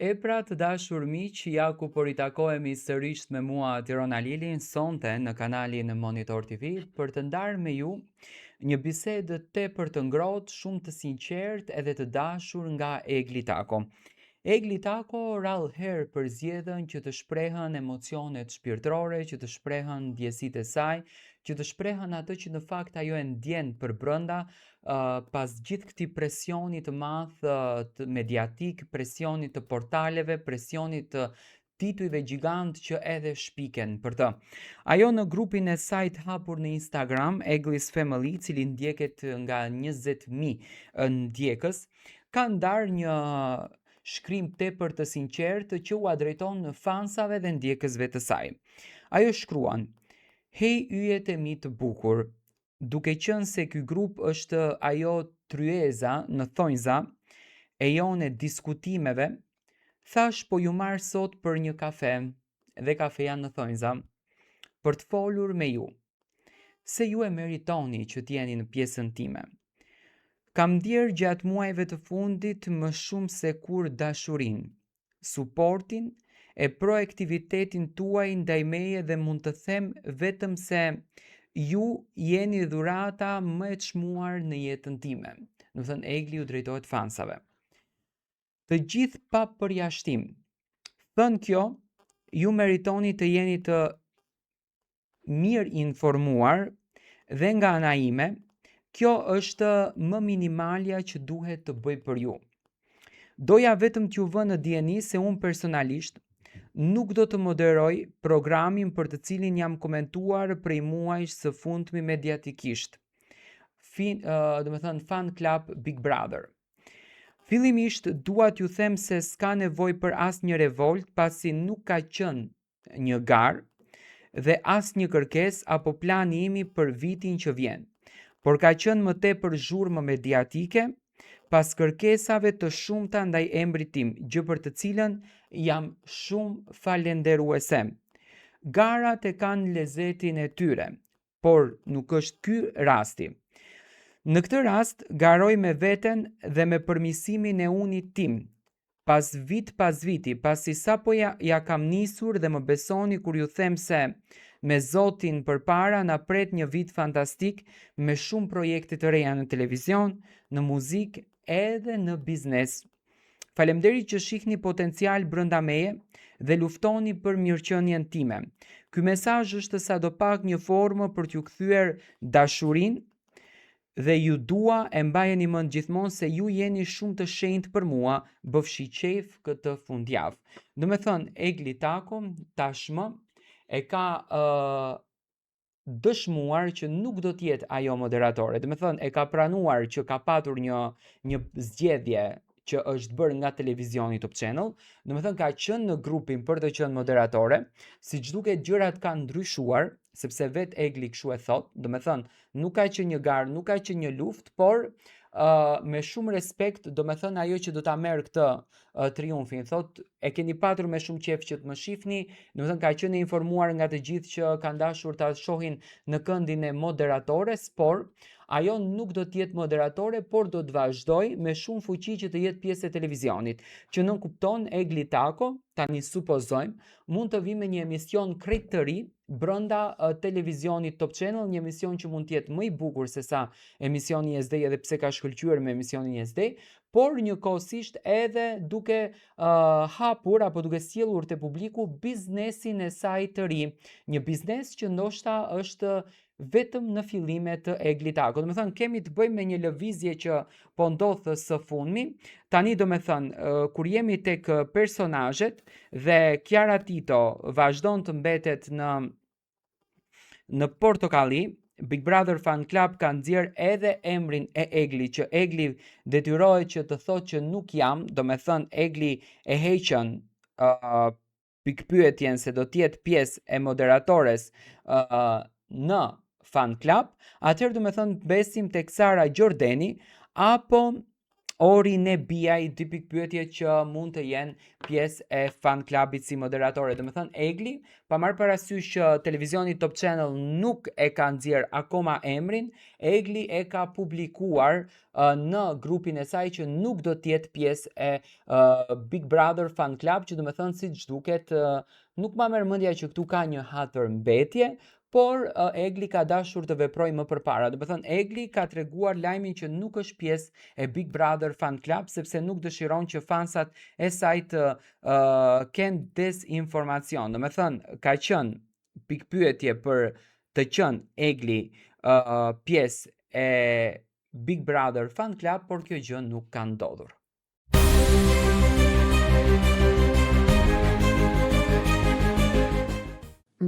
E pra të dashur miq, ja ku po ritakohemi sërish me mua Tirona Lilin sonte në kanalin Monitor TV për të ndarë me ju një bisedë tepër të ngrohtë, shumë të sinqertë edhe të dashur nga Egli Tako. Egli Tako rallëherë përzgjedhën që të shprehen emocionet shpirtërore, që të shprehen ndjesitë e saj, që të shprehen atë që në fakt ajo e ndjen për brenda, pas gjithë këtij presioni të madh të mediatik, presionit të portaleve, presionit të titujve gjigant që edhe shpiken për të. Ajo në grupin e saj të hapur në Instagram, Egli's Family, cili ndjeket nga 20.000 ndjekës, ka ndarë një shkrim tepër të sinqertë që u drejton në fansave dhe ndjekësve të saj. Ajo shkruan: "Hej yjet e mi të bukur, duke qenë se ky grup është ajo tryeza në thonjza e jone diskutimeve, thash po ju marr sot për një kafe, dhe kafeja në thonjza, për të folur me ju, se ju e meritoni që t'jeni në pjesën time. Kam ndjerë gjatë muajve të fundit më shumë se kur dashurin, suportin e proaktivitetin tuaj ndaj meje dhe mund të them vetëm se ju jeni dhurata më e çmuar në jetën time." Do të thënë Egli u drejtohet fansave. Të gjithë pa përjashtim. Thënë kjo, ju meritoni të jeni të mirë informuar dhe nga ana ime, kjo është më minimalja që duhet të bëj për ju. Doja vetëm t'ju vë në dieni se unë personalisht nuk do të moderoj programin për të cilin jam komentuar prej muajsh së fundmi mediatikisht. Do me thënë Fan Club Big Brother. Fillimisht dua t'ju them se s'ka nevoj për asnjë revolt pasi nuk ka qenë një garë dhe asnjë kërkesë apo plani imi për vitin që vjen, por ka qenë më tepër zhurmë mediatike pas kërkesave të shumta ndaj emrit tim, gjë për të cilën jam shumë falenderuese. Garat e kanë lezetin e tyre, por nuk është ky rasti. Në këtë rast, garoj me veten dhe me përmirësimin e unit tim, pas viti, pasi sapo ja kam nisur dhe më besoni kur ju them se me Zotin përpara na pret një vit fantastik me shumë projekte të reja në televizion, në muzikë edhe në biznes. Faleminderit që shihni potencial brenda meje dhe luftoni për mirëqenien time. Ky mesazh është sadopak një formë për t'ju kthyer dashurinë dhe ju dua e mbajeni mend gjithmonë se ju jeni shumë të shenjtë për mua, bëfshi qejf këtë fundjavë. Do me thënë, Egli Tako tashmë e ka dëshmuar që nuk do t'jetë ajo moderatore. Do me thënë, e ka pranuar që ka patur një zgjedhje që është bërë nga televizioni Top Channel, do me thënë ka qenë në grupin për të qenë moderatore, si që duket gjërat kanë ndryshuar, sepse vetë Egli kështu e thot, do me thënë nuk ka qenë një garë, nuk ka qenë një luftë, por me shumë respekt, do me thënë ajo që do ta merr këtë triumfin, thot e keni patur me shumë qejf që të më shihni, do me thënë ka qenë informuar nga të gjithë që kanë dashur ta shohin në këndin e moderatores, por ajo nuk do të jetë moderatore, por do të vazhdoj me shumë fuqi që të jetë pjesë e televizionit, që nuk kupton Egli Tako, tani supozojmë, mund të vi me një emision krejt të ri brenda televizionit Top Channel, një emision që mund të jetë më i bukur se sa emisioni SD edhe pse ka shkëlqyer me emisionin SD, por njëkohësisht edhe duke hapur apo duke sjellur te publiku biznesin e saj të ri, një biznes që ndoshta është vetëm në fillimet të Egli Tako. Do me thënë, kemi të bëjmë me një lëvizje që po ndodh së fundmi. Tani do me thënë, kur jemi tek personazhet dhe Kiara Tito vazhdon të mbetet në portokalli, Big Brother Fan Club ka nxjerr edhe emrin e Egli, që Egli detyrohet që të thotë që nuk jam, do me thënë Egli e heqën pikpyetjen se do t'jetë pjesë e moderatores në Fan Club, atëherë do me thënë besim tek Sara Gjordeni apo Ori ne bijaj dy pikpyetje që mund të jenë pjesë e fan clubit si moderatore. Domethënë Egli, pa marrë parasysh që televizioni Top Channel nuk e ka nxjerr akoma emrin, Egli e ka publikuar në grupin e saj që nuk do të jetë pjesë e Big Brother Fan Club, që domethënë siç duket nuk ma merr mendja që këtu ka një hatër mbetje, por Egli ka dashur të veproj më përpara. Domethënë Egli ka treguar lajmin që nuk është pjesë e Big Brother Fan Club sepse nuk dëshiron që fansat e saj të kenë dezinformacion. Domethënë ka qenë pikpyetje për të qenë Egli pjesë e Big Brother Fan Club, por kjo gjë nuk ka ndodhur.